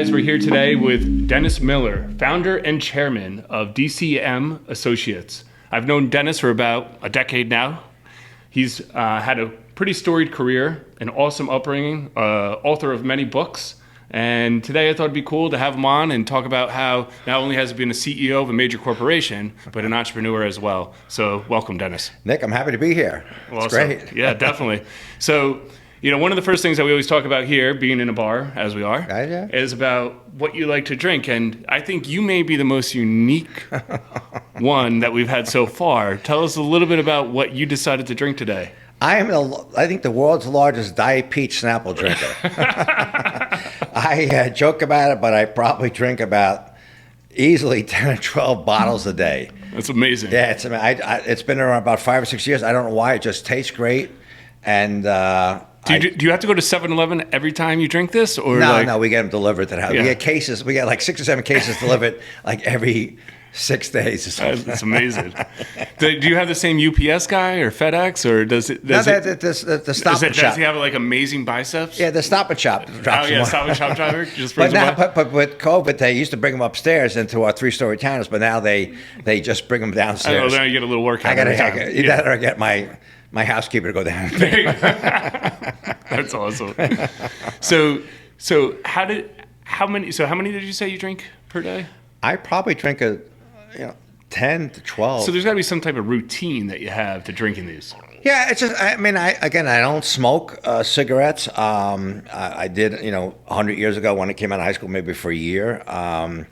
guys, we're here today with Dennis Miller, founder and chairman of DCM Associates. I've known Dennis for about a decade now. He's had a pretty storied career, an awesome upbringing, author of many books. And today I thought it'd be cool to have him on and talk about how not only has he been a CEO of a major corporation, but an entrepreneur as well. So welcome, Dennis. Nick, I'm happy to be here. It's great. Yeah, definitely. So, one of the first things that we always talk about here, being in a bar, as we are, is about what you like to drink. And I think you may be the most unique one that we've had so far. Tell us a little bit about what you decided to drink today. I think the world's largest Diet Peach Snapple drinker. I joke about it, but I probably drink about easily 10 or 12 bottles a day. That's amazing. Yeah, it's been around about 5 or 6 years. I don't know why. It just tastes great. And do you have to go to 7-Eleven every time you drink this? Or No, we get them delivered to the house. Yeah. We get cases. We get like 6 or 7 cases delivered like every 6 days or something. That's amazing. Do you have the same UPS guy or FedEx, or does it? The Stop and Shop. Does he have like amazing biceps? Yeah, the Stop and Shop. Stop and Shop driver just but with COVID, they used to bring them upstairs into our 3-story townhouse, but now they just bring them downstairs. Oh, then you get a little workout. I get my housekeeper to go down. That's awesome. So how many did you say you drink per day? I probably drink 10 to 12. So there's got to be some type of routine that you have to drinking these. Yeah, it's just, I don't smoke cigarettes. I did, 100 years ago when I came out of high school, maybe for a year. I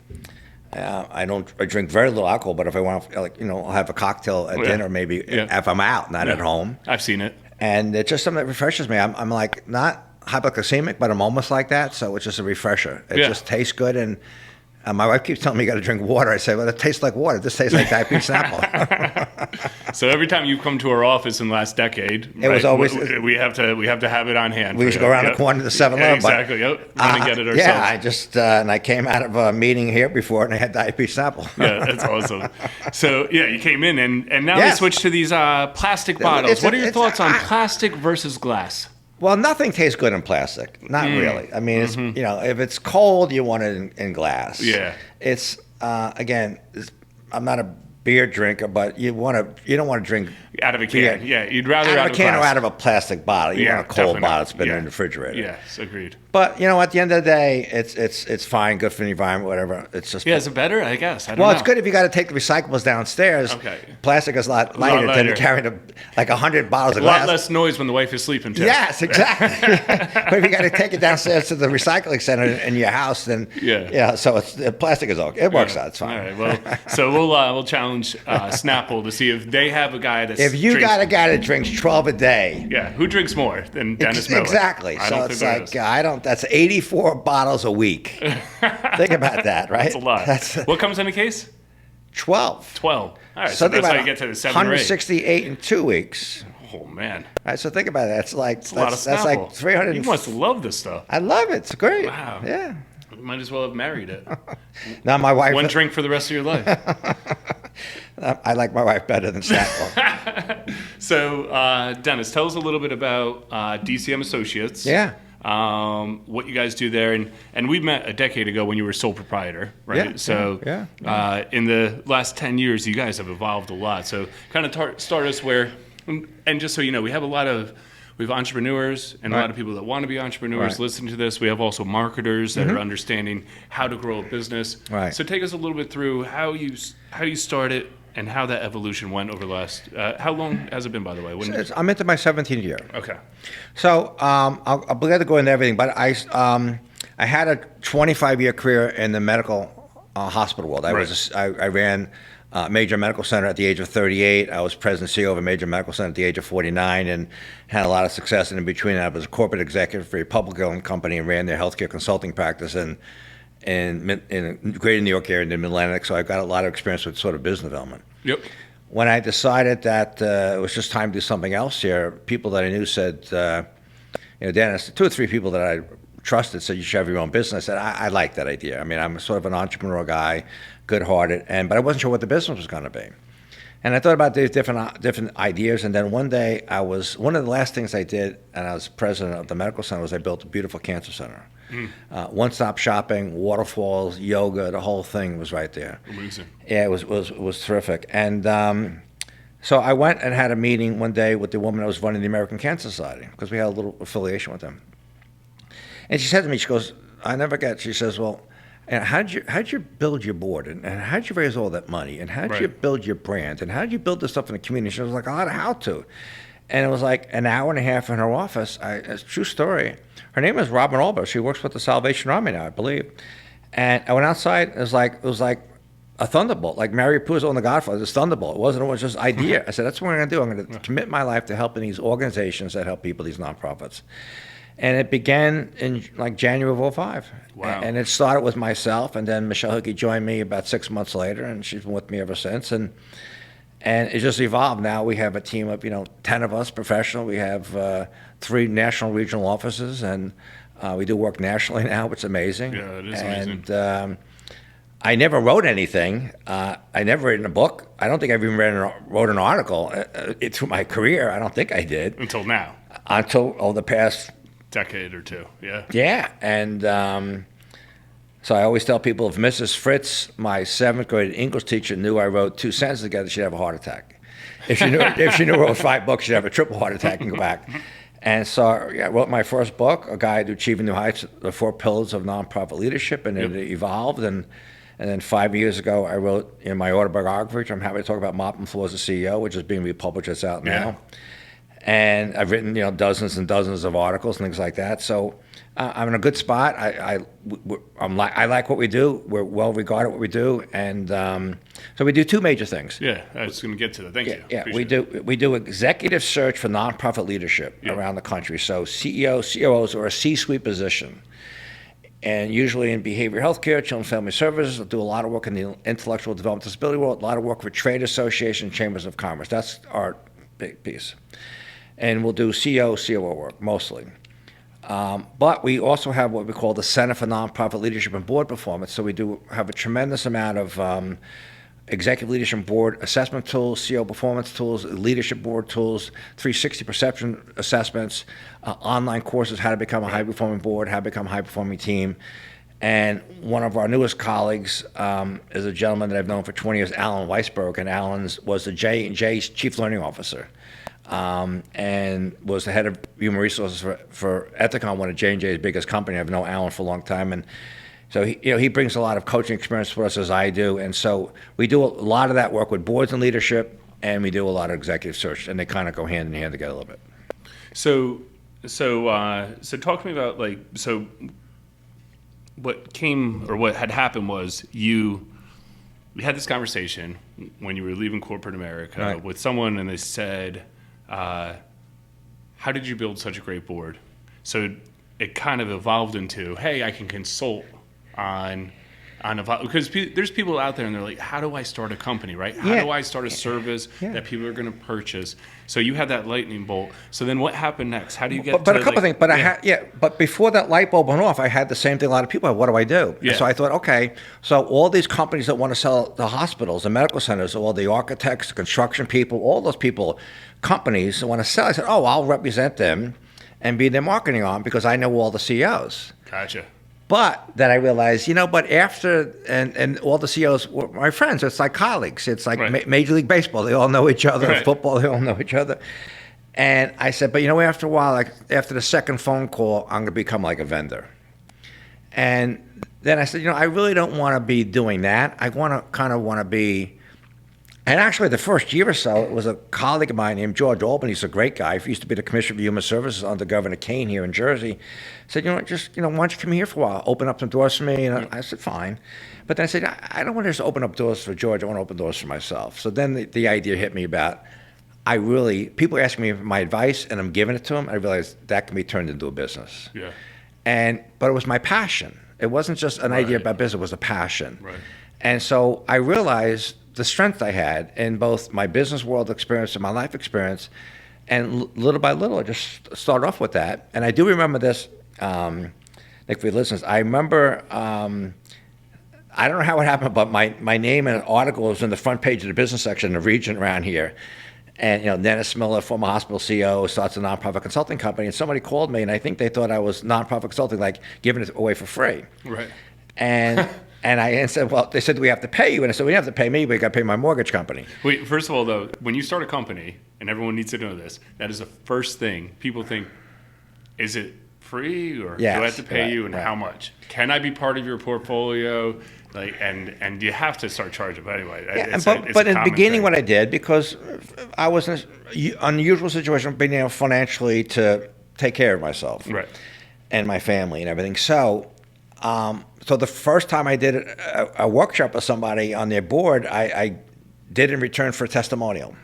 drink very little alcohol, but if I want to, I'll have a cocktail at dinner, maybe if I'm out, not at home. I've seen it. And it's just something that refreshes me. I'm like not hypoglycemic, but I'm almost like that. So it's just a refresher. It just tastes good. And my wife keeps telling me you got to drink water. I say, well, it tastes like water. This tastes like Diet Peach Snapple. So every time you've come to our office in the last decade, it was always we have to have it on hand. We used to go around the corner to the 7-Eleven. Exactly. Yep. Run and get it ourselves. Yeah, I just and I came out of a meeting here before, and I had Diet Peach Snapple. Yeah, that's awesome. So you came in, and now they switched to these plastic bottles. What are your thoughts on plastic versus glass? Well, nothing tastes good in plastic. Not really. I mean, it's, if it's cold, you want it in glass. Yeah. It's I'm not a beer drinker, but you don't want to drink out of a can. Beer. Yeah, you'd rather out of a can or out of a plastic bottle. You want a cold bottle that's been in the refrigerator. Yes, agreed. But at the end of the day, it's fine, good for the environment, whatever. It's just is it better? I guess. I don't know. It's good if you got to take the recyclables downstairs. Okay. Plastic is a lot lighter than carrying like 100 bottles of glass. A lot less noise when the wife is sleeping too. Yes, exactly. But if you got to take it downstairs to the recycling center in your house, then so plastic is okay. It works out. It's fine. All right. Well, so we'll challenge Snapple to see if they have a guy that's. If you got a guy that drinks 12 a day. Yeah. Who drinks more than Dennis Miller? Exactly. So it's like that's 84 bottles a week. Think about that, right? That's a lot. What comes in a case? 12. 12. All right. So that's how you get to the 7 or 8. 168 in 2 weeks. Oh man. All right. So think about it. That's a lot of Snapple. That's like 300. You must love this stuff. I love it. It's great. Wow. Yeah. You might as well have married it. Now my wife. One drink for the rest of your life. I like my wife better than Snapple. So, Dennis, tell us a little bit about DCM Associates. Yeah. What you guys do there, and we met a decade ago when you were sole proprietor, right? In the last 10 years, you guys have evolved a lot. So, kind of start us where, and just so you know, we have entrepreneurs and a lot of people that want to be entrepreneurs listening to this. We have also marketers that are understanding how to grow a business. Right. So take us a little bit through how you started and how that evolution went over the last. How long has it been, by the way? I'm into my 17th year. Okay. So I'll be glad to go into everything, but I had a 25-year career in the medical hospital world. I ran a major medical center at the age of 38. I was president and CEO of a major medical center at the age of 49 and had a lot of success. And in between that, I was a corporate executive for a publicly owned company and ran their healthcare consulting practice in greater New York area and the Mid-Atlantic. So I've got a lot of experience with sort of business development. Yep. When I decided that it was just time to do something else here, people that I knew said, Dennis, 2 or 3 people that I trusted said you should have your own business. I said, I like that idea. I mean, I'm sort of an entrepreneurial guy, good-hearted, but I wasn't sure what the business was going to be. And I thought about these different ideas. And then one day, one of the last things I did, and I was president of the medical center, was I built a beautiful cancer center. One-stop shopping, waterfalls, yoga, the whole thing was right there. Amazing. Yeah, it was terrific. And so I went and had a meeting one day with the woman that was running the American Cancer Society, because we had a little affiliation with them. And she said to me, she goes, I never get, she says, well, and how'd you build your board, and how'd you raise all that money, and how'd you build your brand, and how'd you build this stuff in the community? She was like, I don't know how to. And it was like an hour and a half in her office. It's a true story. Her name is Robin Alba. She works with the Salvation Army now, I believe. And I went outside. It was like a thunderbolt, like Mary Puzo in The Godfather. It was thunderbolt. It was just idea. I said, that's what I'm going to do. I'm going to commit my life to helping these organizations that help people, these nonprofits. And it began in like January of 2005. Wow. And it started with myself, and then Michelle Hickey joined me about 6 months later, and she's been with me ever since. And it just evolved. Now we have a team of 10 of us professional. We have 3 national regional offices, and we do work nationally now, which is amazing. Yeah, it is amazing. And I never wrote anything. I never written a book. I don't think I've even wrote an article through my career. I don't think I did. Until now. Until the past decade or two. Yeah. Yeah, and so I always tell people, if Mrs. Fritz, my 7th grade English teacher, knew I wrote 2 sentences together, she'd have a heart attack. If she knew I wrote 5 books, she'd have a triple heart attack and go back. And so I wrote my first book, A Guide to Achieving New Heights, The 4 Pillars of Nonprofit Leadership, and it evolved. And then 5 years ago, I wrote in my autobiography, which I'm happy to talk about, Moppin as a CEO, which is being republished. It's out now. And I've written, dozens and dozens of articles and things like that. So I'm in a good spot. I like what we do. We're well regarded at what we do, and so we do 2 major things. Yeah, I was going to get to that. Thank you. Yeah, Appreciate we do executive search for nonprofit leadership around the country. So CEOs, COOs, or a C-suite position, and usually in behavioral health care, children and family services. We'll do a lot of work in the intellectual development disability world. A lot of work for trade associations, chambers of commerce. That's our big piece. And we'll do COO work mostly. But we also have what we call the Center for Nonprofit Leadership and Board Performance. So we do have a tremendous amount of executive leadership board assessment tools, CO performance tools, leadership board tools, 360 perception assessments, online courses, how to become a high-performing board, how to become a high-performing team. And one of our newest colleagues is a gentleman that I've known for 20 years, Alan Weisberg, and Alan was the J&J's Chief Learning Officer. And was the head of human resources for Ethicon, one of J&J's biggest company. I've known Alan for a long time, and so he brings a lot of coaching experience for us, as I do. And so we do a lot of that work with boards and leadership, and we do a lot of executive search, and they kind of go hand in hand together a little bit. So talk to me about what came or what had happened was we had this conversation when you were leaving corporate America with someone, and they said, how did you build such a great board? So it kind of evolved into, hey, I can consult on because there's people out there and they're like, how do I start a company, right? How do I start a service that people are going to purchase? So you had that lightning bolt. So then what happened next? How do you get but a couple things. But but before that light bulb went off, I had the same thing a lot of people had. What do I do? Yeah. So I thought, okay, so all these companies that want to sell the hospitals, the medical centers, all the architects, the construction people, all those people, companies that want to sell, I said, oh, I'll represent them and be their marketing arm because I know all the CEOs. Gotcha. But then I realized, but after, and all the CEOs were my friends. It's like colleagues. It's like Major League Baseball. They all know each other. Football, they all know each other. And I said, but after a while, like after the second phone call, I'm going to become like a vendor. And then I said, I really don't want to be doing that. I want to be. And actually, the first year or so, it was a colleague of mine named George Albany. He's a great guy. He used to be the Commissioner for Human Services under Governor Kane here in Jersey. Said, why don't you come here for a while, open up some doors for me? And I said, fine. But then I said, I don't want to just open up doors for George. I want to open doors for myself. So then the idea hit me about, people ask me for my advice, and I'm giving it to them. I realized that can be turned into a business. Yeah. But it was my passion. It wasn't just an idea about business. It was a passion. Right. And so I realized the strength I had in both my business world experience and my life experience, and little by little, I just started off with that. And I do remember this, Nick, for your listeners, I remember I don't know how it happened, but my name and an article was in the front page of the business section of Region around here. And, Dennis Miller, former hospital CEO, starts a nonprofit consulting company. And somebody called me, and I think they thought I was nonprofit consulting, like giving it away for free. Right. And I said, well, they said, do we have to pay you? And I said, well, you don't have to pay me, but you got to pay my mortgage company. Wait, first of all, though, when you start a company, and everyone needs to know this, that is the first thing people think, is it free, or do I have to pay you, and how much? Can I be part of your portfolio? Like, and you have to start charging. But anyway, but in the beginning, what I did, because I was in an unusual situation of being able financially to take care of myself, right, and my family and everything. So, so the first time I did a workshop with somebody on their board, I did in return for a testimonial,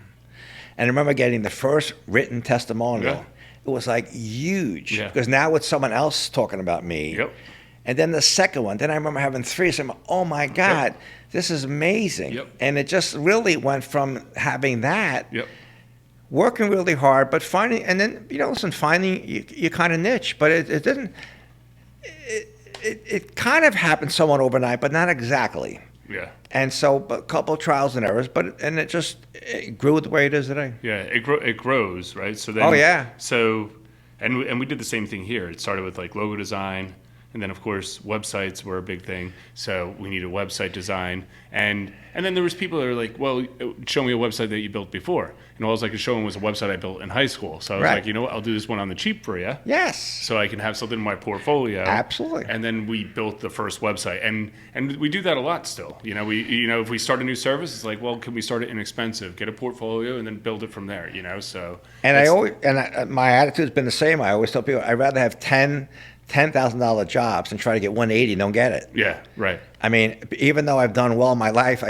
and I remember getting the first written testimonial. Yeah. It was like huge, because now it's someone else talking about me. Yep. And then the second one, then I remember having three. So I'm like, oh my God, this is amazing. Yep. And it just really went from having that, yep, working really hard, but finding, and then, finding your kind of niche. But it didn't, it kind of happened somewhat overnight, but not exactly. yeah. And so a couple of trials and errors, and it grew the way it is today. Yeah, it grows, right? So then, So, and we did the same thing here. It started with like logo design. And then, of course, websites were a big thing. So we needed website design. And then there was people that were like, well, show me a website that you built before. And all I was like, showing was a website I built in high school. So I was like, you know what, I'll do this one on the cheap for you. Yes. So I can have something in my portfolio. Absolutely. And then we built the first website. And we do that a lot still. If we start a new service, it's like, well, can we start it inexpensive, get a portfolio, and then build it from there, so. And my attitude's been the same. I always tell people, I'd rather have $10,000 jobs and try to get 180 and don't get it. Yeah, right. I mean, even though I've done well in my life,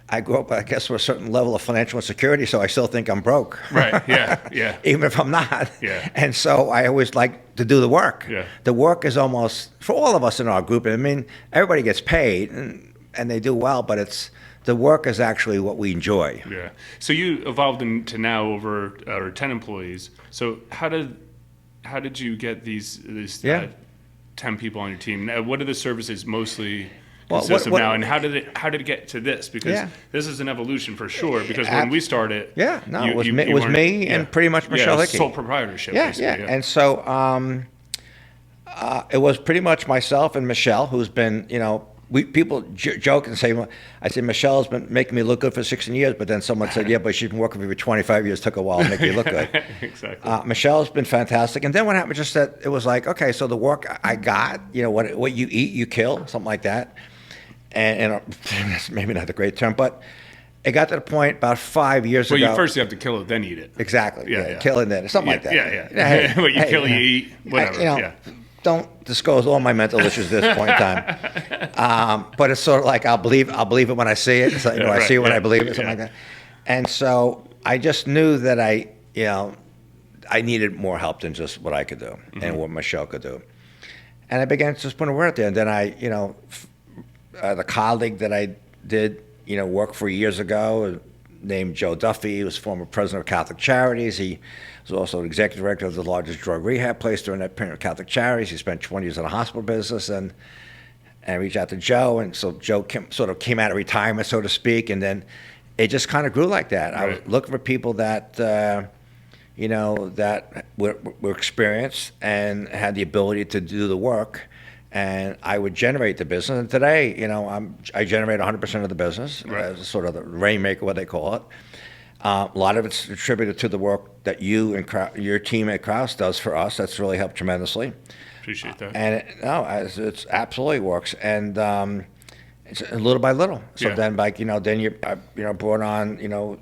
I grew up, I guess, with a certain level of financial insecurity, so I still think I'm broke. Right, yeah. Even if I'm not. Yeah. And so I always like to do the work. Yeah. The work is almost, for all of us in our group, I mean, everybody gets paid and they do well, but the work is actually what we enjoy. Yeah. So you evolved into now over 10 employees. So how did you get these 10 people on your team? Now, what are the services mostly consist of now, and how did it get to this? Because this is an evolution for sure. Because when we started, it was me and pretty much Michelle Hickey. Sole proprietorship. And so it was pretty much myself and Michelle, who's been, people joke and say, I say, Michelle's been making me look good for 16 years, but then someone said, yeah, but she's been working for me for 25 years, took a while to make me look good. Exactly. Michelle's been fantastic. And then what happened, just that it was like, okay, so the work I got, what you eat, you kill, something like that. And that's maybe not a great term, but it got to the point about 5 years ago. Well, you have to kill it, then eat it. Exactly. Yeah. Kill it, then something like that. Yeah. What you kill, you eat, whatever. Don't disclose all my mental issues at this point in time. But it's sort of like I'll believe it when I see it. So, I see it when I believe it, something like that. And so I just knew that I needed more help than just what I could do and what Michelle could do. And I began to just put a word there. And then the colleague that I did, work for years ago, named Joe Duffy, he was former president of Catholic Charities. He was also an executive director of the largest drug rehab place during that period of Catholic Charities. He spent 20 years in the hospital business, and I reached out to Joe, and so Joe sort of came out of retirement, so to speak, and then it just kind of grew like that. Right. I was looking for people that, that were experienced and had the ability to do the work, and I would generate the business. And today, I generate 100% of the business, as sort of the rainmaker, what they call it. A lot of it's attributed to the work that you and your team at Krause does for us. That's really helped tremendously. Appreciate that. And it absolutely works. And it's little by little. So then, then you brought on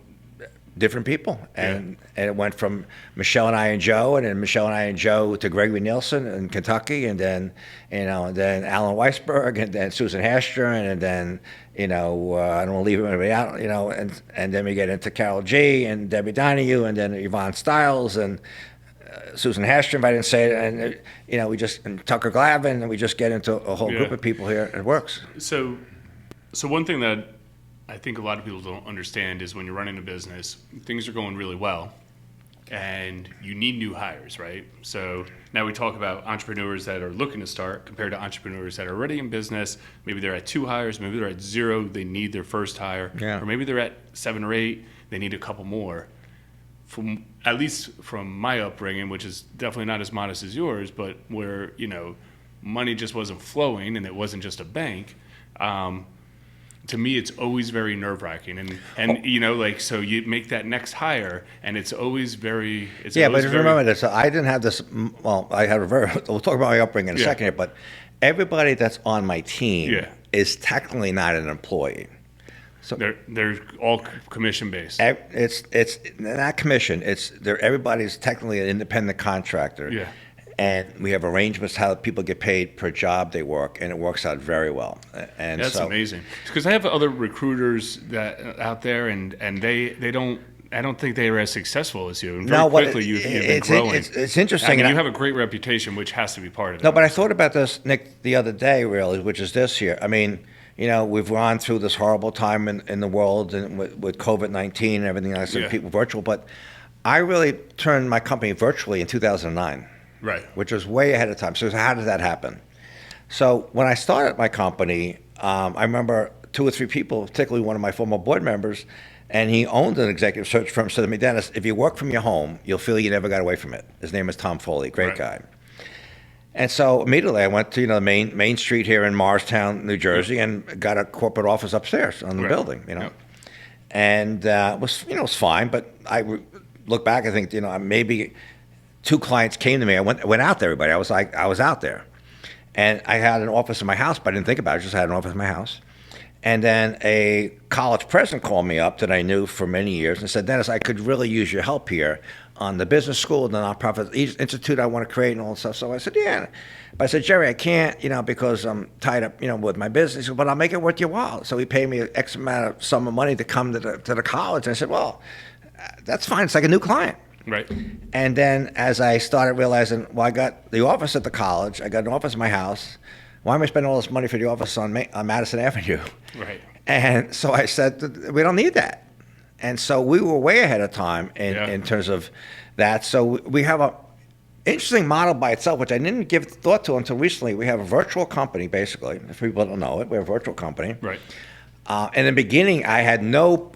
different people, and it went from Michelle and I and Joe, and then Michelle and I and Joe to Gregory Nielsen in Kentucky, and then and then Alan Weisberg, and then Susan Hastron, and then I don't want to leave anybody out, and then we get into Carol G and Debbie Donahue, and then Yvonne Stiles and Susan Hastron, if I didn't say it, and we just, and Tucker Glavin, and we just get into a whole group of people here. It works. So one thing that I think a lot of people don't understand is when you're running a business, things are going really well. and you need new hires, right? So now we talk about entrepreneurs that are looking to start compared to entrepreneurs that are already in business. Maybe they're at 2 hires, maybe they're at 0, they need their first hire, or maybe they're at 7 or 8, they need a couple more. From at least from my upbringing, which is definitely not as modest as yours, but where money just wasn't flowing and it wasn't just a bank. To me, it's always very nerve-wracking, and so you make that next hire, and it's always very. Remember this. I didn't have this. Well, I had a very. We'll talk about my upbringing in a second here, but everybody that's on my team is technically not an employee. So they're all commission based. It's not commission. Everybody's technically an independent contractor. Yeah. And we have arrangements how people get paid per job they work, and it works out very well. And that's amazing. Because I have other recruiters that out there, and they don't. I don't think they are as successful as you. And very quickly you've been growing. It's interesting. I mean, you have a great reputation, which has to be part of it. No, but I thought about this, Nick, the other day, really, which is this here. I mean, we've gone through this horrible time in the world and with COVID-19 and everything else, and people virtual. But I really turned my company virtually in 2009. Right. Which was way ahead of time. So how did that happen? So when I started my company, I remember 2 or 3 people, particularly one of my former board members, and he owned an executive search firm, said to me, Dennis, if you work from your home, you'll feel you never got away from it. His name is Tom Foley, great guy. And so immediately I went to Main Street here in Morristown, New Jersey, and got a corporate office upstairs on the building. And it was fine. But I look back, I think maybe 2 clients came to me. I went out to everybody. I was out there, and I had an office in my house, but I didn't think about it. I just had an office in my house. And then a college president called me up that I knew for many years and said, Dennis, I could really use your help here on the business school, the nonprofit institute I want to create and all that stuff. So I said, yeah. But I said, Jerry, I can't, because I'm tied up, with my business. He said, but I'll make it worth your while. So he paid me an X amount of sum of money to come to the college. And I said, well, that's fine. It's like a new client. Right. And then as I started realizing, well, I got the office at the college, I got an office in my house. Why am I spending all this money for the office on Madison Avenue? Right. And so I said, we don't need that. And so we were way ahead of time in terms of that. So we have a interesting model by itself, which I didn't give thought to until recently. We have a virtual company, basically. If people don't know it, we have a virtual company. Right. In the beginning, I had no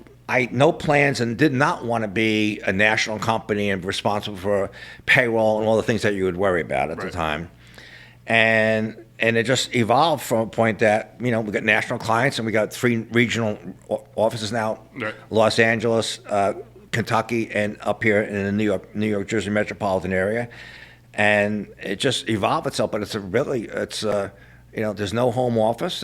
plans and did not want to be a national company and responsible for payroll and all the things that you would worry about at the time. And it just evolved from a point that, we got national clients and we got 3 regional offices now, Los Angeles, Kentucky, and up here in the New York, Jersey metropolitan area. And it just evolved itself, but there's no home office.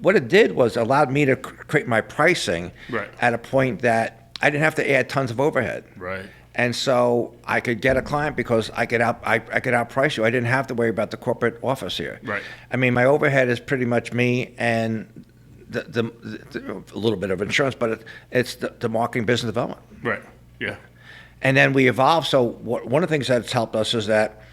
What it did was allowed me to create my pricing at a point that I didn't have to add tons of overhead. Right. And so I could get a client because I could outprice you. I didn't have to worry about the corporate office here. Right. I mean, my overhead is pretty much me and the a little bit of insurance, but it's the marketing, business development. Right. Yeah. And then we evolved. So one of the things that's helped us is that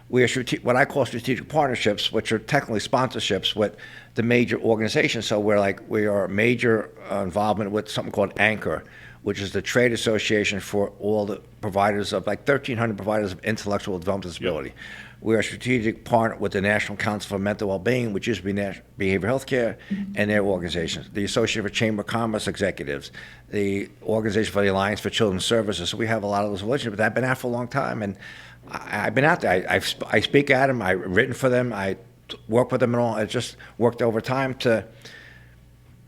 we are what I call strategic partnerships, which are technically sponsorships with the major organizations. So we are a major involvement with something called Anchor, which is the trade association for all the providers of 1,300 providers of intellectual development disability. Yep. We are a strategic partner with the National Council for Mental Wellbeing, which used to be Behavioral Healthcare, and their organizations. The Association for Chamber of Commerce Executives, the Organization for the Alliance for Children's Services. So we have a lot of those relationships, but I've been out for a long time, and I've been out there. I speak at them. I've written for them. I work with them and all. It just worked over time to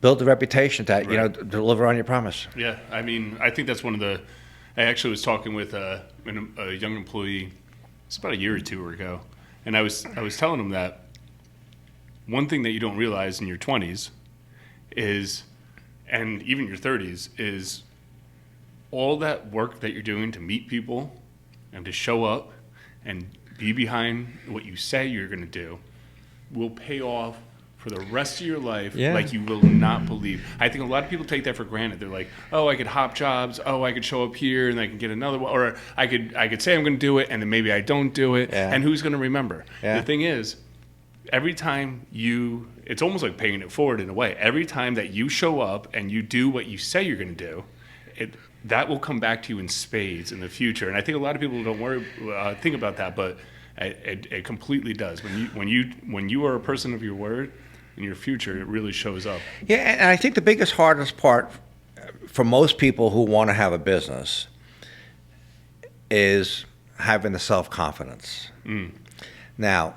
build the reputation that, deliver on your promise. Yeah, I mean, I think that's one of the. I actually was talking with a young employee. It's about a year or 2 ago, and I was telling him that one thing that you don't realize in your 20s is, and even your 30s, is all that work that you're doing to meet people and to show up and be behind what you say you're going to do will pay off for the rest of your life like you will not believe. I think a lot of people take that for granted. They're like, oh, I could hop jobs. Oh, I could show up here and I can get another one. Or I could say I'm going to do it and then maybe I don't do it. Yeah. And who's going to remember? Yeah. The thing is, every time it's almost like paying it forward in a way. Every time that you show up and you do what you say you're going to do, that will come back to you in spades in the future. And I think a lot of people don't think about that, but it completely does. When you are a person of your word, in your future, it really shows up. Yeah, and I think the hardest part for most people who want to have a business is having the self-confidence. Now,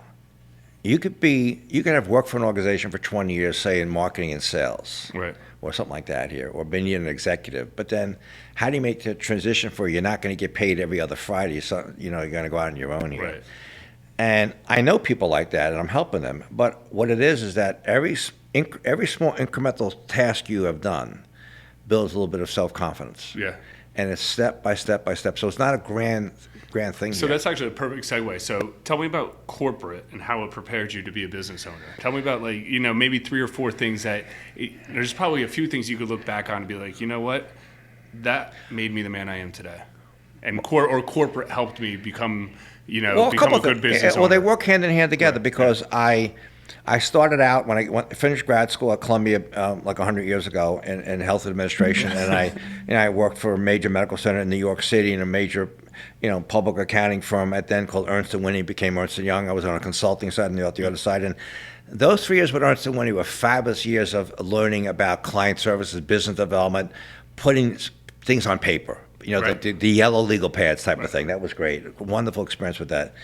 you could have worked for an organization for 20 years, say in marketing and sales, right, or something like that here, or been an executive. But then, how do you make the transition for you're not going to get paid every other Friday? So you're going to go out on your own here. Right. And I know people like that, and I'm helping them. But what it is that every small incremental task you have done builds a little bit of self-confidence. Yeah. And it's step by step by step. So it's not a grand thing. So here. that's actually a perfect segue. So tell me about corporate and how it prepared you to be a business owner. Tell me about maybe 3 or 4 things there's probably a few things you could look back on and be like, you know what, that made me the man I am today. And corporate helped me become a good business owner. Well, they work hand in hand together because I started out when I finished grad school at Columbia like 100 years ago in health administration, and I worked for a major medical center in New York City and a major public accounting firm at then called Ernst & Whinney, became Ernst & Young. I was on a consulting side and the other side, and those 3 years with Ernst & Whinney were fabulous years of learning about client services, business development, putting things on paper. Right. The yellow legal pads type of thing. That was great. A wonderful experience with that.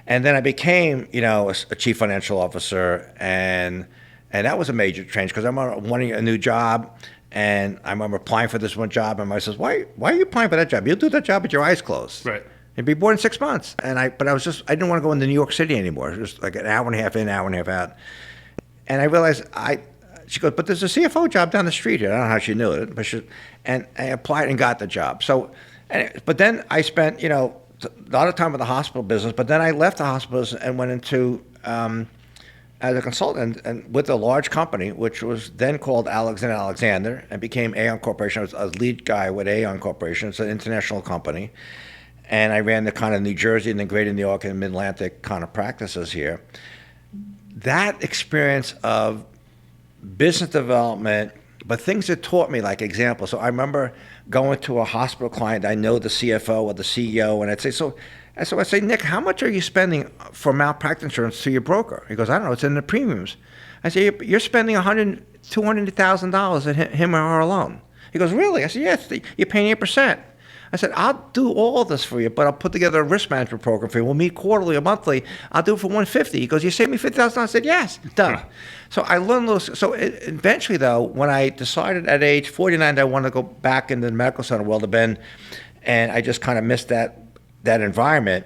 And then I became, a chief financial officer, and that was a major change because I'm wanting a new job, and I remember applying for this one job, and my wife says, "Why are you applying for that job? You'll do that job with your eyes closed. Right. You'd be bored in 6 months." But I didn't want to go into New York City anymore. It was like an hour and a half in, hour and a half out. And I realized she goes, "But there's a CFO job down the street here." I don't know how she knew it, but and I applied and got the job. So, but then I spent, a lot of time with the hospital business, but then I left the hospital business and went into as a consultant and with a large company, which was then called Alexander, and became Aon Corporation. I was a lead guy with Aon Corporation. It's an international company. And I ran the kind of New Jersey and the greater New York and Mid-Atlantic kind of practices here. That experience of business development, but things that taught me, like examples. So I remember going to a hospital client. I know the CFO or the CEO, and I'd say, "Nick, how much are you spending for malpractice insurance to your broker?" He goes, "I don't know. It's in the premiums." I say, "You're spending $200,000 at him or her alone." He goes, "Really?" I said, "Yes. You're paying 8%. I said, "I'll do all this for you, but I'll put together a risk management program for you. We'll meet quarterly or monthly. I'll do it for $150." He goes, "You save me $50,000. I said, "Yes, done." So I learned those. So eventually, though, when I decided at age 49 that I wanted to go back into the medical center world, and I just kind of missed that environment,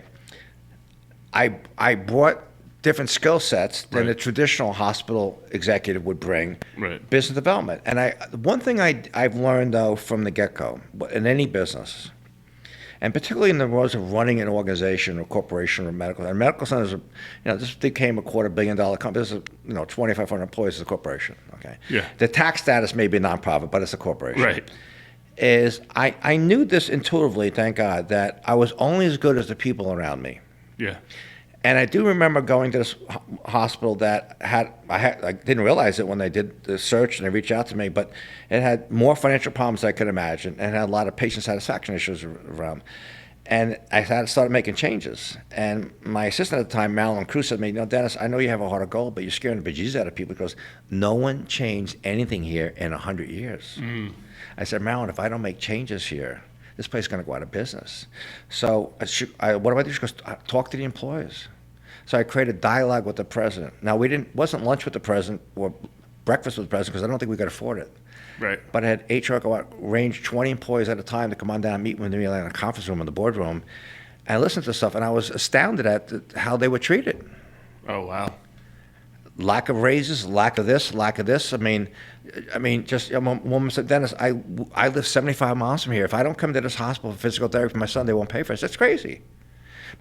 I brought different skill sets than a traditional hospital executive would bring. Right. Business development. And one thing I've learned, though, from the get-go, in any business, and particularly in the roles of running an organization or corporation or medical centers, this became a $250 million company. This is, 2,500 employees as a corporation. Okay. Yeah. The tax status may be a nonprofit, but it's a corporation. Right. I knew this intuitively, thank God, that I was only as good as the people around me. Yeah. And I do remember going to this hospital that I didn't realize it when they did the search and they reached out to me, but it had more financial problems than I could imagine and had a lot of patient satisfaction issues around. And I started making changes. And my assistant at the time, Marilyn Cruz, said to me, "Dennis, I know you have a heart of gold, but you're scaring the bejesus out of people because no one changed anything here in 100 years. I said, "Marilyn, if I don't make changes here, this place is going to go out of business." So what do I do? She goes, "Talk to the employees." So I created dialogue with the president. Now, wasn't lunch with the president or breakfast with the president because I don't think we could afford it. Right. But I had HR go out, range 20 employees at a time to come on down and meet with me in a conference room in the boardroom. And I listened to stuff, and I was astounded at how they were treated. Oh, wow. Lack of raises, lack of this, lack of this. I mean, just a woman said, "Dennis, I live 75 miles from here. If I don't come to this hospital for physical therapy for my son, they won't pay for it." That's crazy.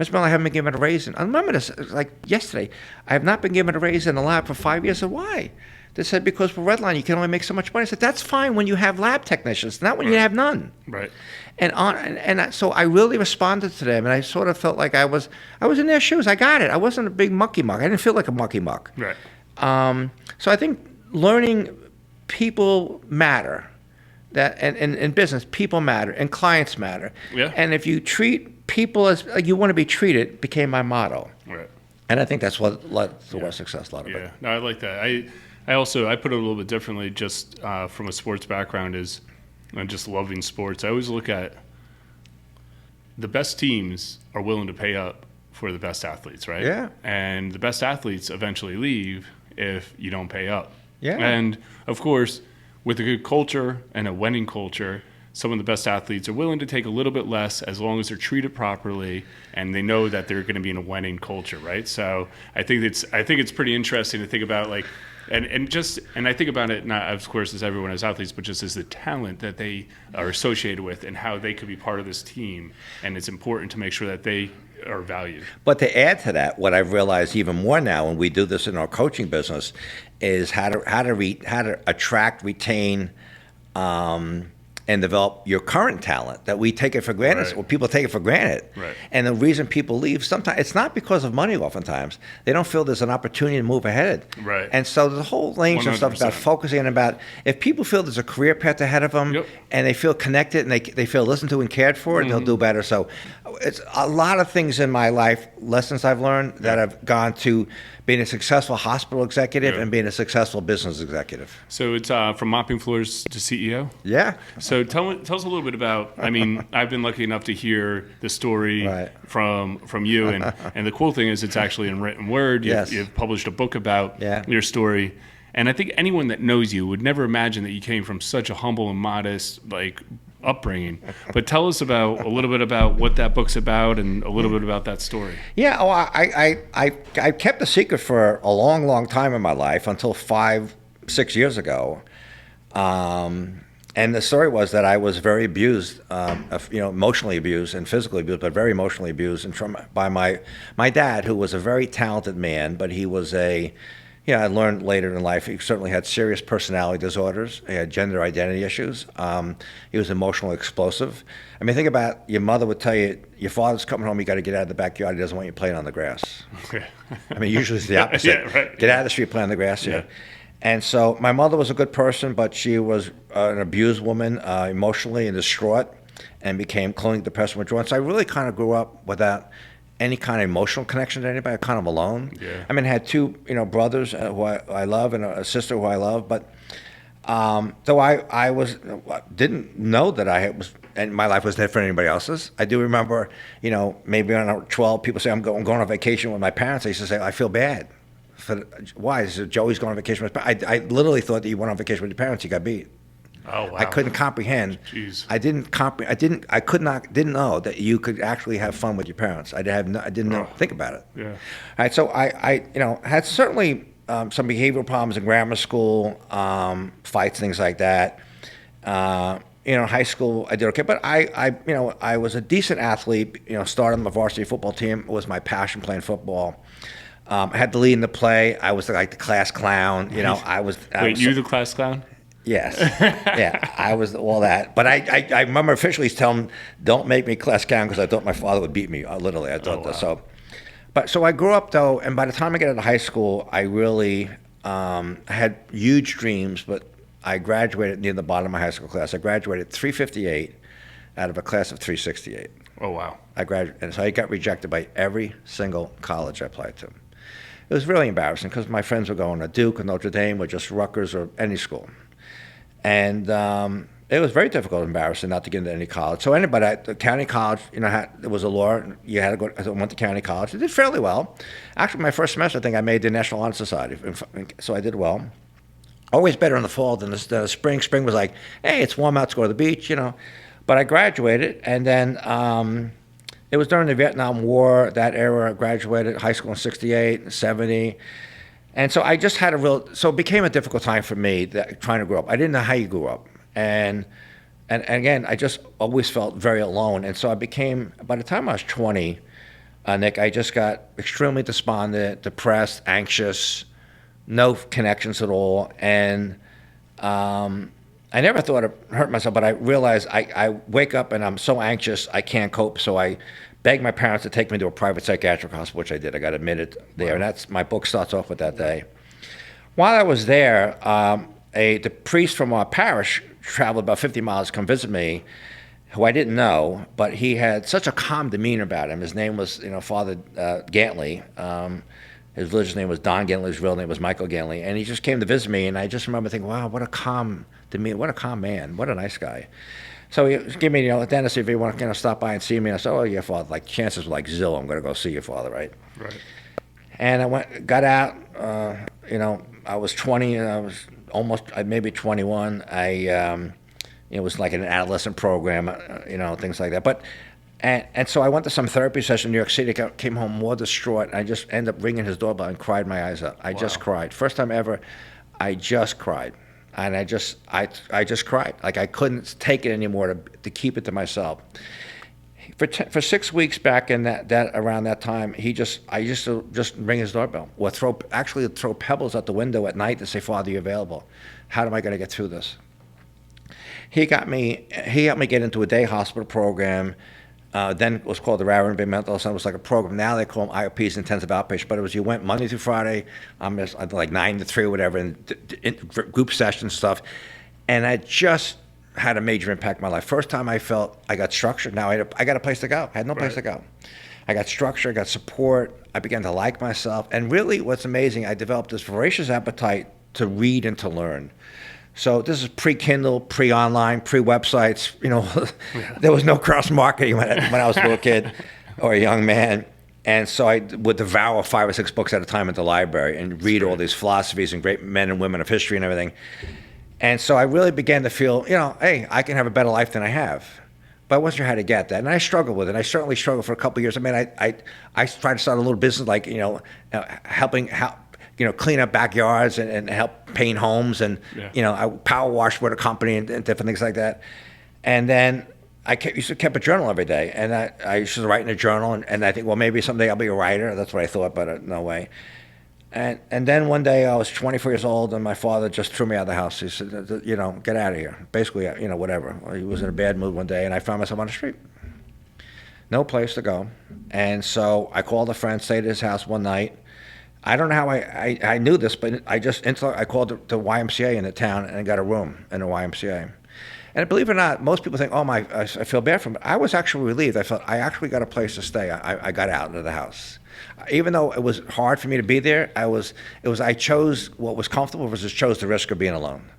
"Mr. Miller, I haven't been given a raise." I remember this, like yesterday. "I have not been given a raise in the lab for 5 years." I said, "Why?" They said, "Because for Redline, you can only make so much money." I said, "That's fine when you have lab technicians, not when you have none." Right. So I really responded to them, and I sort of felt like I was in their shoes. I got it. I wasn't a big mucky muck. I didn't feel like a mucky muck. Right. So I think learning people matter. that, and in business, people matter and clients matter. Yeah. And if you treat people as you want to be treated, became my motto. Right. And I think that's what led to our success a lot of Yeah. it. No, I like that. I put it a little bit differently, just from a sports background, is just loving sports. I always look at the best teams are willing to pay up for the best athletes, right? Yeah. And the best athletes eventually leave if you don't pay up. Yeah. And of course, with a good culture and a winning culture, some of the best athletes are willing to take a little bit less as long as they're treated properly and they know that they're going to be in a winning culture, right? So I think it's pretty interesting to think about, like, and I think about it not, of course, as everyone as athletes, but just as the talent that they are associated with and how they could be part of this team. And it's important to make sure that they are valued. But to add to that, what I've realized even more now, and we do this in our coaching business, is how to attract, retain, and develop your current talent that we take it for granted. Right. Well, people take it for granted. Right. And the reason people leave, sometimes it's not because of money. Oftentimes, they don't feel there's an opportunity to move ahead. Right. And so the whole range of stuff about 100%. focusing about if people feel there's a career path ahead of them, Yep. and they feel connected and they feel listened to and cared for, they'll do better. So it's a lot of things in my life, lessons I've learned that have gone to being a successful hospital executive Yeah. and being a successful business executive. So it's from mopping floors to CEO. Yeah. So tell us a little bit about. I mean, I've been lucky enough to hear the story Right. from you, and the cool thing is it's actually in written word. Yes. You've published a book about Yeah. your story, and I think anyone that knows you would never imagine that you came from such a humble and modest upbringing. But tell us a little bit about what that book's about and a little bit about that story. Yeah, I kept the secret for a long, long time in my life until 5-6 years ago. And the story was that I was very abused, emotionally abused and physically abused, but very emotionally abused and by my dad, who was a very talented man, but he was I learned later in life, he certainly had serious personality disorders. He had gender identity issues. He was emotionally explosive. I mean, think about your mother would tell you, your father's coming home, you got to get out of the backyard. He doesn't want you playing on the grass. Okay. I mean, usually it's the opposite. Yeah, right. Get out of the street, play on the grass. Yeah. And so my mother was a good person, but she was an abused woman, emotionally and distraught, and became clinically depressed and withdrawn. So I really kind of grew up without any kind of emotional connection to anybody, kind of alone. Yeah. I mean, I had two, brothers who I love and a sister who I love, but though I didn't know that and my life was different than anybody else's. I do remember, maybe when I was 12, people say I'm going on vacation with my parents. I used to say, I feel bad. Why? I said, Joey's going on vacation with his parents. I literally thought that you went on vacation with your parents, you got beat. Oh wow. I couldn't comprehend. Jeez. I didn't know that you could actually have fun with your parents. I didn't know, think about it. Yeah. All right, so I had certainly some behavioral problems in grammar school, fights, things like that. High school I did okay, but I was a decent athlete. Started on the varsity football team. It was my passion, playing football. I had to lead in the play. I was like the class clown. Wait, you the class clown? Yes. Yeah, I was all that. But I remember officially telling him, don't make me class clown because I thought my father would beat me. Literally, I thought that. So I grew up, though, and by the time I got out of high school, I really had huge dreams, but I graduated near the bottom of my high school class. I graduated 358 out of a class of 368. Oh, wow. I graduated, and so I got rejected by every single college I applied to. It was really embarrassing because my friends were going to Duke or Notre Dame or just Rutgers or any school. And it was very difficult and embarrassing not to get into any college. So anybody at the county college, there was a law. You had to go. I went to county college. I did fairly well. Actually, my first semester, I think I made the National Honor Society. So I did well. Always better in the fall than the spring. Spring was like, hey, it's warm out, let's go to the beach, But I graduated, and then it was during the Vietnam War, that era. I graduated high school in 68, 70. And so I just had so it became a difficult time for me trying to grow up. I didn't know how you grew up. And again, I just always felt very alone. And so I became, by the time I was 20, Nick, I just got extremely despondent, depressed, anxious, no connections at all. And I never thought I'd hurt myself, but I realized I wake up and I'm so anxious, I can't cope. So I begged my parents to take me to a private psychiatric hospital, which I did. I got admitted there, and my book starts off with that day. While I was there, the priest from our parish traveled about 50 miles to come visit me, who I didn't know, but he had such a calm demeanor about him. His name was, Father Gantley. His religious name was Don Gantley. His real name was Michael Gantley. And he just came to visit me, and I just remember thinking, wow, what a calm demeanor, what a calm man, what a nice guy. So he gave me, Dennis, if you want to stop by and see me. I said, oh, yeah, Father. Like, chances were like zilch, I'm going to go see your father, right? Right. And I got out, I was 20, and I was almost, maybe 21. It was like an adolescent program, things like that. But, and so I went to some therapy session in New York City, came home more distraught. I just ended up ringing his doorbell and cried my eyes out. I just cried. First time ever, I just cried. And I just cried. Like I couldn't take it anymore to keep it to myself. For 6 weeks back in that around that time, I used to just ring his doorbell or throw pebbles out the window at night to say, Father, you're available. How am I going to get through this? He helped me get into a day hospital program. Then it was called the Raritan Bay Mental Center. It was like a program. Now they call them IOPs, intensive outpatient. But it was you went Monday through Friday, like 9 to 3 or whatever, and group session stuff. And I just had a major impact on my life. First time I felt I got structure. Now I got a place to go. I had no place to go. I got structure, I got support. I began to like myself. And really what's amazing, I developed this voracious appetite to read and to learn. So this is pre-Kindle, pre-online, pre-websites. There was no cross-marketing when I was a little kid or a young man. And so I would devour 5 or 6 books at a time at the library and read all these philosophies and great men and women of history and everything. And so I really began to feel, hey, I can have a better life than I have. But I wasn't sure how to get that. And I struggled with it. I certainly struggled for a couple of years. I mean, I tried to start a little business like, helping clean up backyards and help paint homes. And, I power washed with a company and different things like that. And then I used to keep a journal every day. And I used to write in a journal. And I think, well, maybe someday I'll be a writer. That's what I thought, but no way. And then one day I was 24 years old, and my father just threw me out of the house. He said, get out of here. Basically, whatever. He was in a bad mood one day, and I found myself on the street. No place to go. And so I called a friend, stayed at his house one night. I don't know how I knew this, but I called the YMCA in the town and got a room in the YMCA. And believe it or not, most people think, I feel bad for him. I was actually relieved. I felt I actually got a place to stay. I got out of the house. Even though it was hard for me to be there, I chose what was comfortable versus chose the risk of being alone.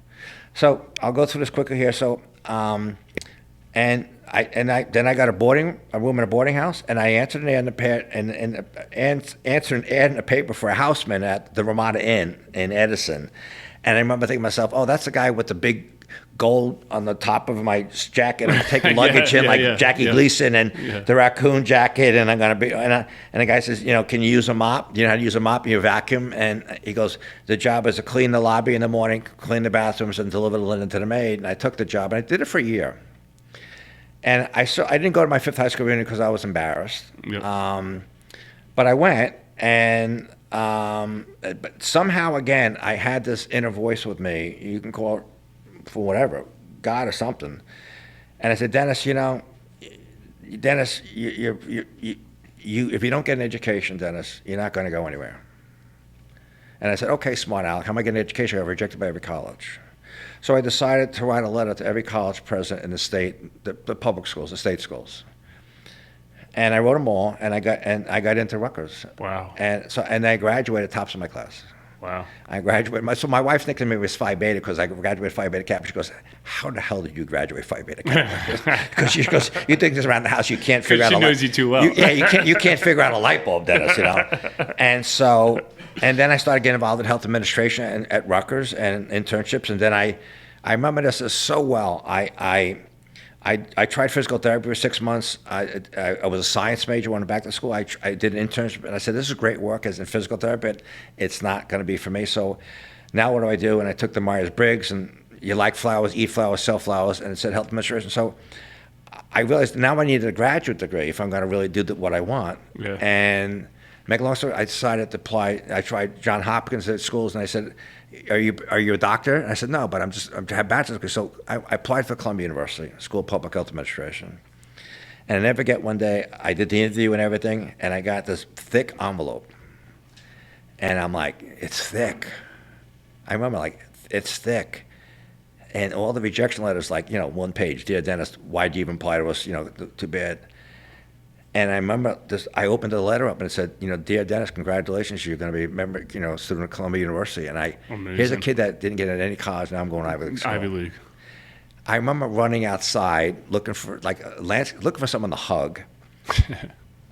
So I'll go through this quickly here. So, then I got a room in a boarding house, and I answered an ad in a paper for a houseman at the Ramada Inn in Edison. And I remember thinking to myself, oh, that's the guy with the big gold on the top of my jacket. I'm taking luggage Jackie Gleason and the raccoon jacket, and I'm gonna be. And the guy says, can you use a mop? Do you know how to use a mop? You vacuum, and he goes, the job is to clean the lobby in the morning, clean the bathrooms, and deliver the linen to the maid. And I took the job, and I did it for a year. And I didn't go to my 5th high school reunion because I was embarrassed. Yep. But I went, and but somehow again I had this inner voice with me. You can call it for whatever, God or something. And I said, Dennis, Dennis, you if you don't get an education, Dennis, you're not going to go anywhere. And I said, okay, smart Alec, how am I getting an education? I got rejected by every college. So I decided to write a letter to every college president in the state, the public schools, the state schools. And I wrote them all, and I got into Rutgers. Wow. And I graduated tops of my class. Wow. I graduated. So my wife's nickname me was Phi Beta because I graduated Phi Beta Kappa. She goes, how the hell did you graduate Phi Beta Kappa? Because she goes, you think this around the house, you can't figure out she knows you too well. You can't figure out a light bulb, Dennis, And then I started getting involved in health administration at Rutgers and internships. And then I remember this so well. I tried physical therapy for 6 months. I was a science major, went back to school. I did an internship, and I said, this is great work as in physical therapy, but it's not going to be for me. So now what do I do? And I took the Myers-Briggs, and you like flowers, eat flowers, sell flowers, and it said health administration. So I realized now I needed a graduate degree if I'm going to really do what I want. Yeah. And make a long story, I decided to apply. I tried Johns Hopkins at schools, and I said, are you a doctor? And I said, no, but I have a bachelor's degree. So I applied for Columbia University, School of Public Health Administration. And I never forget one day, I did the interview and everything, and I got this thick envelope. And I'm like, it's thick. I remember, like, it's thick. and all the rejection letters, like, one page, dear Dennis, why do you even apply to us? Too bad. And I remember this. I opened the letter up and it said, dear Dennis, congratulations, you're going to be a member, student of Columbia University. And here's a kid that didn't get into any college. Now I'm going Ivy League school. Ivy League. I remember running outside looking for someone to hug.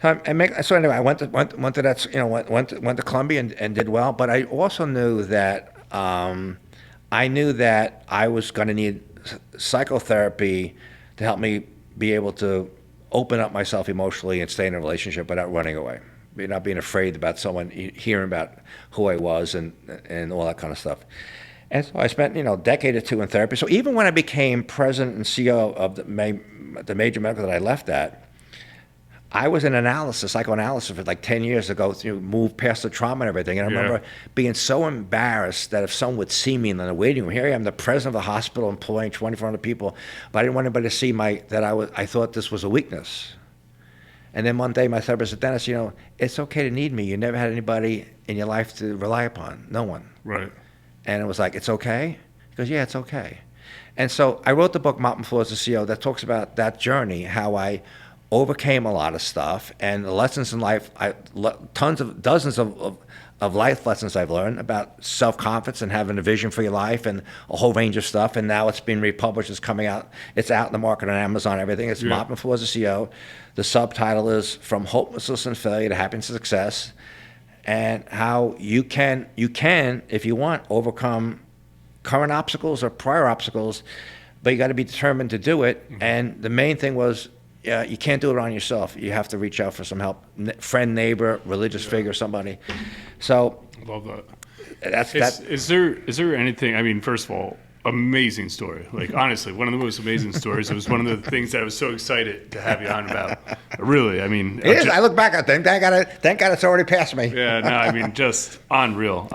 So anyway, I went to that, went to Columbia and did well. But I also knew that I was going to need psychotherapy to help me be able to open up myself emotionally and stay in a relationship without running away, not being afraid about someone hearing about who I was and all that kind of stuff. And so I spent a decade or two in therapy. So even when I became president and CEO of the major medical that I left at, I was in psychoanalysis for like 10 years ago to move past the trauma and everything. And I remember being so embarrassed that if someone would see me in the waiting room, here I am, the president of the hospital, employing 2,400 people, but I didn't want anybody to see I thought this was a weakness. And then one day my therapist said, Dennis, it's okay to need me. You never had anybody in your life to rely upon. No one. Right. And it was like, it's okay? He goes, yeah, it's okay. And so I wrote the book, Moppin as a CEO, that talks about that journey, how I overcame a lot of stuff, and the lessons in life, dozens of life lessons I've learned about self-confidence and having a vision for your life and a whole range of stuff. And now it's been republished, it's coming out, it's out in the market on Amazon, everything. It's Moppin as a CEO. The subtitle is From Hopelessness and Failure to Happiness and Success, and how you can, if you want, overcome current obstacles or prior obstacles, but you got to be determined to do it. Mm-hmm. And the main thing was, you can't do it on yourself. You have to reach out for some help, friend, neighbor, religious figure, somebody. So, love that. Is there anything? I mean, first of all, amazing story. Like, honestly, one of the most amazing stories. It was one of the things that I was so excited to have you on about. Really, I mean, it is. I look back, I think, thank God it's already past me. Yeah, no, I mean, just unreal.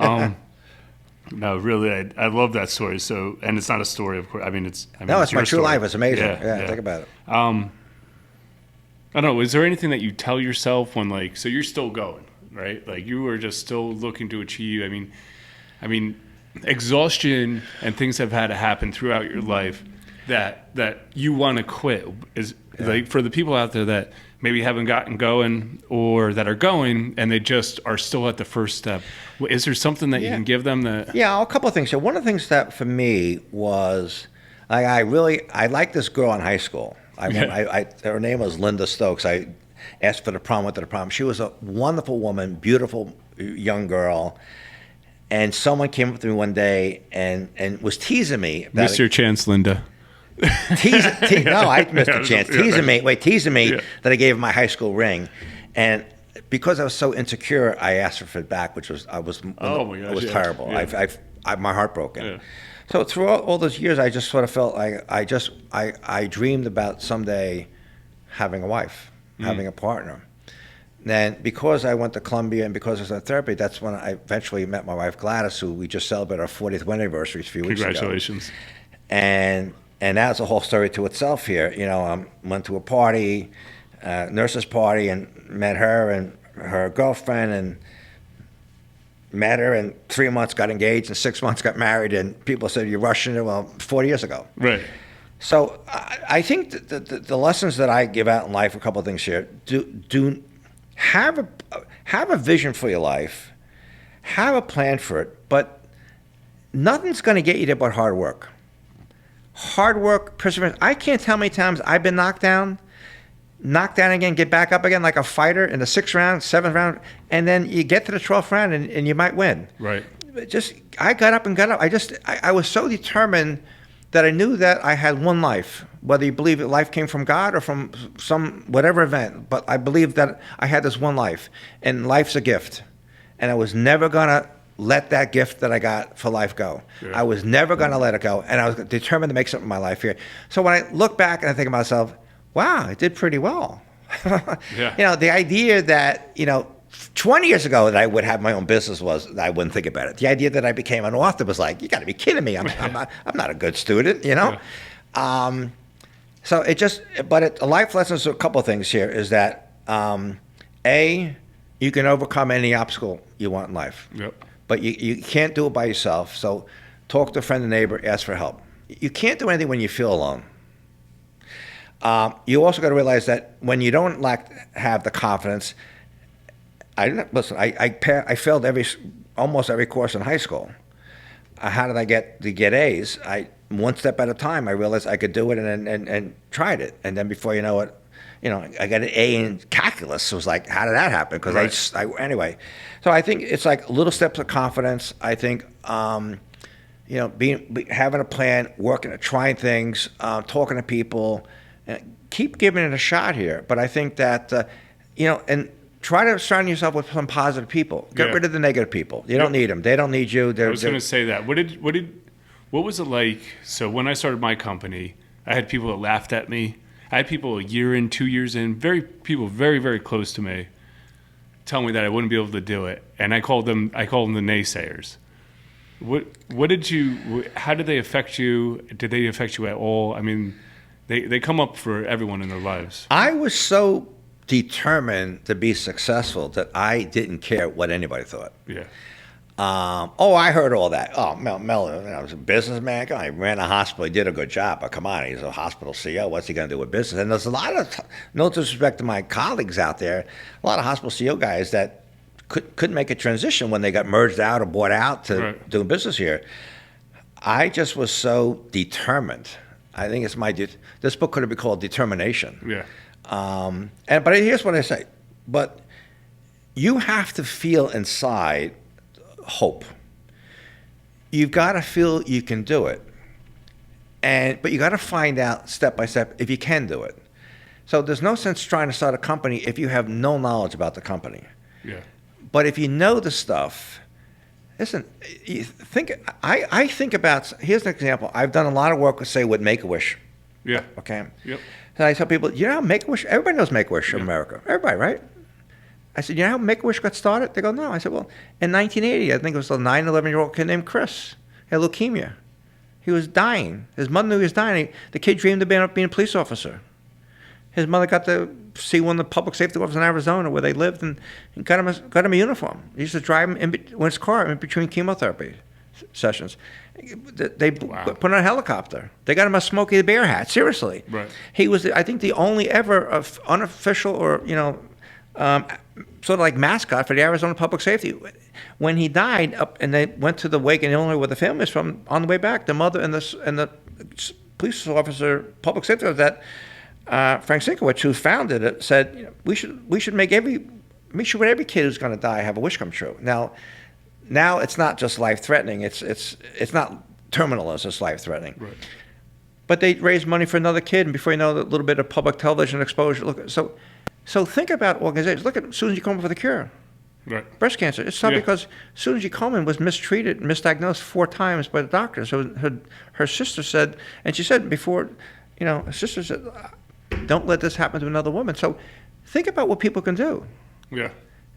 No, really, I love that story. So, and it's not a story, of course. I mean, it's my true story. life. It's amazing. Yeah, think about it. I don't know. Is there anything that you tell yourself when, so you're still going, right? Like, you are just still looking to achieve. I mean, exhaustion and things have had to happen throughout your life that you want to quit. Like, for the people out there that maybe haven't gotten going or that are going and they just are still at the first step, is there something that you can give them that? Yeah, a couple of things. So one of the things that for me was, I liked this girl in high school. Her name was Linda Stokes. I asked for the prom, went to the prom. She was a wonderful woman, beautiful young girl. And someone came up to me one day and was teasing me. Missed your chance, Linda. No, I missed a chance. Teasing me that I gave her my high school ring. And because I was so insecure, I asked her for it back, which was terrible. Yeah. My heart broken. Yeah. So throughout all those years, I just sort of felt like I dreamed about someday having a wife, having a partner. Then because I went to Columbia and because I was in therapy, that's when I eventually met my wife Gladys, who we just celebrated our 40th wedding anniversary a few weeks ago. Congratulations. And that's a whole story to itself here. Went to a party, nurses party, and met her and her girlfriend, and met her, and 3 months got engaged, and 6 months got married, and people said, you're rushing it. Well, 40 years ago. Right. So I think the lessons that I give out in life, a couple of things here, do have a vision for your life, have a plan for it, but nothing's going to get you there but hard work. Hard work, perseverance. I can't tell how many times I've been knocked down again, get back up again like a fighter in the 6th round, 7th round, and then you get to the 12th round and you might win. Right. I got up and got up. I was so determined that I knew that I had one life, whether you believe that life came from God or from some whatever event, but I believed that I had this one life, and life's a gift, and I was never going to let that gift that I got for life go. Yeah. I was never going to let it go, and I was determined to make something of my life here. So when I look back and I think to myself, wow, I did pretty well. Yeah. The idea that, 20 years ago that I would have my own business I wouldn't think about it. The idea that I became an author was like, you got to be kidding me. I'm not a good student, Yeah. So a life lesson is a couple of things here is that, you can overcome any obstacle you want in life. Yep. But you can't do it by yourself. So talk to a friend and neighbor, ask for help. you can't do anything when you feel alone. You also got to realize that when you don't have the confidence, I failed almost every course in high school. How did I get A's? One step at a time. I realized I could do it and tried it, and then before you know it, I got an A in calculus. It was like, how did that happen? Because anyway. So I think it's like little steps of confidence. I think having a plan, working, trying things, talking to people, keep giving it a shot here. But I think that and try to surround yourself with some positive people. Get rid of the negative people. You don't need them. They don't need you. I was going to say that. What was it like? So when I started my company, I had people that laughed at me. I had people a year in, 2 years in, people very, very close to me, tell me that I wouldn't be able to do it, and I called them the naysayers. How did they affect you? Did they affect you at all? I mean, they come up for everyone in their lives. I was so determined to be successful that I didn't care what anybody thought. Yeah. I heard all that. Oh, Mel, was a businessman. He ran a hospital. He did a good job. But come on, he's a hospital CEO. What's he going to do with business? And there's a lot of, no disrespect to my colleagues out there, a lot of hospital CEO guys that couldn't make a transition when they got merged out or bought out to doing business here. I just was so determined. I think this book could have been called Determination. Yeah. But here's what I say. But you have to feel inside hope. You've got to feel you can do it. But you got to find out step by step if you can do it. So there's no sense trying to start a company if you have no knowledge about the company. Yeah. But if you know the stuff, listen, I think about, here's an example. I've done a lot of work with Make-A-Wish. Yeah. Okay. Yep. And I tell people, how Make-A-Wish, everybody knows Make-A-Wish in America. Everybody, right? I said, how Make-A-Wish got started? They go, no. I said, well, in 1980, I think it was a 11-year-old kid named Chris. He had leukemia. He was dying. His mother knew he was dying. The kid dreamed of being a police officer. His mother got to see one of the public safety officers in Arizona where they lived and got him a uniform. He used to drive him in his car in between chemotherapy sessions. They put on a helicopter. They got him a Smokey the Bear hat. Seriously. Right. He was, I think, the only ever unofficial or, sort of like mascot for the Arizona Public Safety. When he died, and they went to the wake in Illinois where the family is from, on the way back, the mother and the police officer, public safety officer, that Frank Sienkiewicz, who founded it, said we should make sure every kid who's going to die have a wish come true. Now it's not just life threatening. It's not terminal, it's life threatening. Right. But they raised money for another kid, and before you know it, a little bit of public television exposure. So think about organizations. Look at Susan G. Komen for the cure. Right. Breast cancer. It's not because Susan G. Komen was mistreated, misdiagnosed 4 times by the doctor. So her sister said, and she said before, her sister said, don't let this happen to another woman. So think about what people can do. Yeah.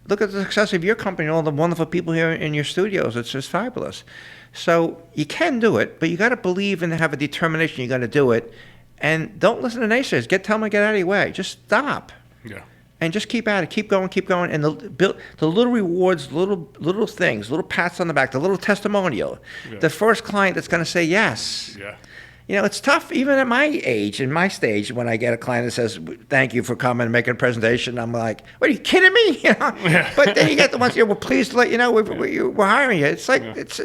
Look at the success of your company and all the wonderful people here in your studios. It's just fabulous. So you can do it, but you got to believe and have a determination you're going to do it. And don't listen to naysayers. Tell them to get out of your way. Just stop. Yeah. And just keep at it. Keep going. And the little rewards, little things, little pats on the back, the little testimonial. Yeah. The first client that's going to say yes. Yeah. It's tough even at my age, in my stage, when I get a client that says, thank you for coming and making a presentation. I'm like, what, are you kidding me? Yeah. But then you get the ones, we're pleased to let you know we're hiring you. It's like, it's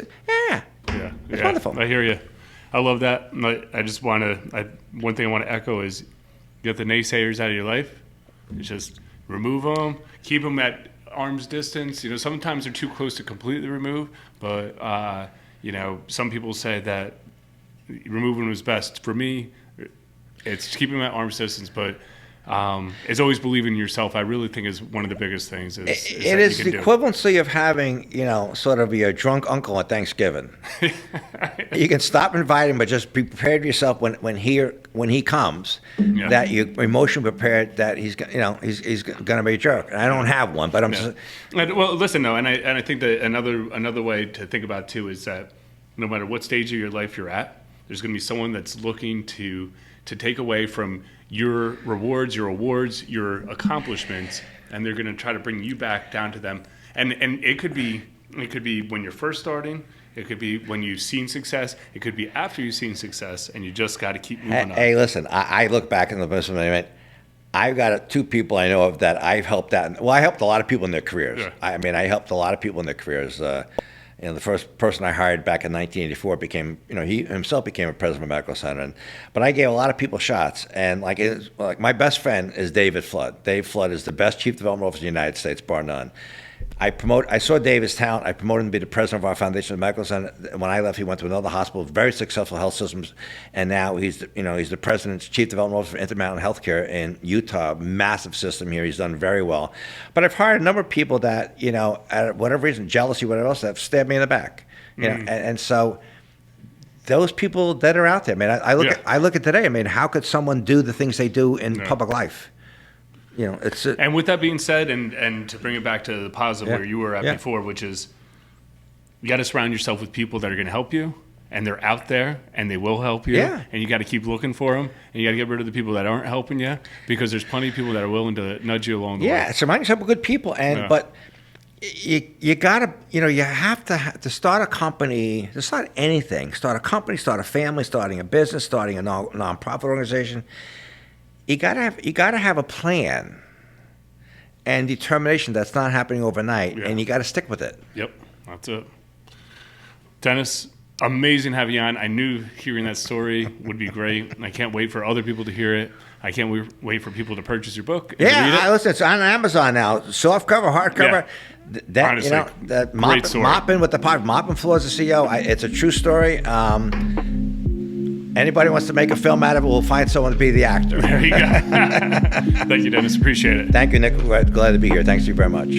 wonderful. I hear you. I love that. I just want to, one thing I want to echo is get the naysayers out of your life. Just remove them, keep them at arm's distance. Sometimes they're too close to completely remove, but, some people say that removing was best. For me, it's keeping them at arm's distance, but it's always believing in yourself. I really think is one of the biggest things. It is the equivalency of having, sort of your drunk uncle at Thanksgiving. You can stop inviting, but just be prepared yourself when he comes, that you're emotionally prepared that he's going to be a jerk. And I don't have one, but I'm just. Well, listen, no, and I think that another way to think about it too is that no matter what stage of your life you're at, there's going to be someone that's looking to take away from your rewards, your awards, your accomplishments, and they're going to try to bring you back down to them. And it could be when you're first starting. It could be when you've seen success. It could be after you've seen success, and you just got to keep moving on. Hey, listen, I look back in the business and I went, I've got two people I know of that I've helped out. Well, I helped a lot of people in their careers. Yeah. I helped a lot of people in their careers. The first person I hired back in 1984 became, he himself became a president of a medical center. But I gave a lot of people shots. And like my best friend is David Flood. Dave Flood is the best chief development officer in the United States, bar none. I saw David's talent. I promoted him to be the president of our foundation of medical center. When I left, he went to another hospital, very successful health systems, and now he's the president's chief development officer for Intermountain Healthcare in Utah. Massive system here. He's done very well. But I've hired a number of people that at whatever reason, jealousy, whatever else, that have stabbed me in the back. And so those people that are out there, man, I look at today. I mean, how could someone do the things they do in public life? And with that being said, and to bring it back to the positive where you were at before, which is you got to surround yourself with people that are going to help you, and they're out there, and they will help you. Yeah. And you got to keep looking for them, and you got to get rid of the people that aren't helping you, because there's plenty of people that are willing to nudge you along the way. Yeah, surround yourself with good people, but you gotta, you have to start a company, to start anything, start a company, start a family, starting a business, starting a nonprofit organization. You gotta have a plan and determination that's not happening overnight, and you got to stick with it. Yep, that's it. Dennis, amazing having you on. I knew hearing that story would be great, and I can't wait for other people to hear it. I can't wait for people to purchase your book. And read it. Listen, it's on Amazon now. Soft cover, hardcover. Yeah. Honestly, that great story. Moppin with the pod. Moppin Floor is the CEO. It's a true story. Anybody wants to make a film out of it, we'll find someone to be the actor. There you go. Thank you, Dennis. Appreciate it. Thank you, Nick. We're glad to be here. Thanks to you very much.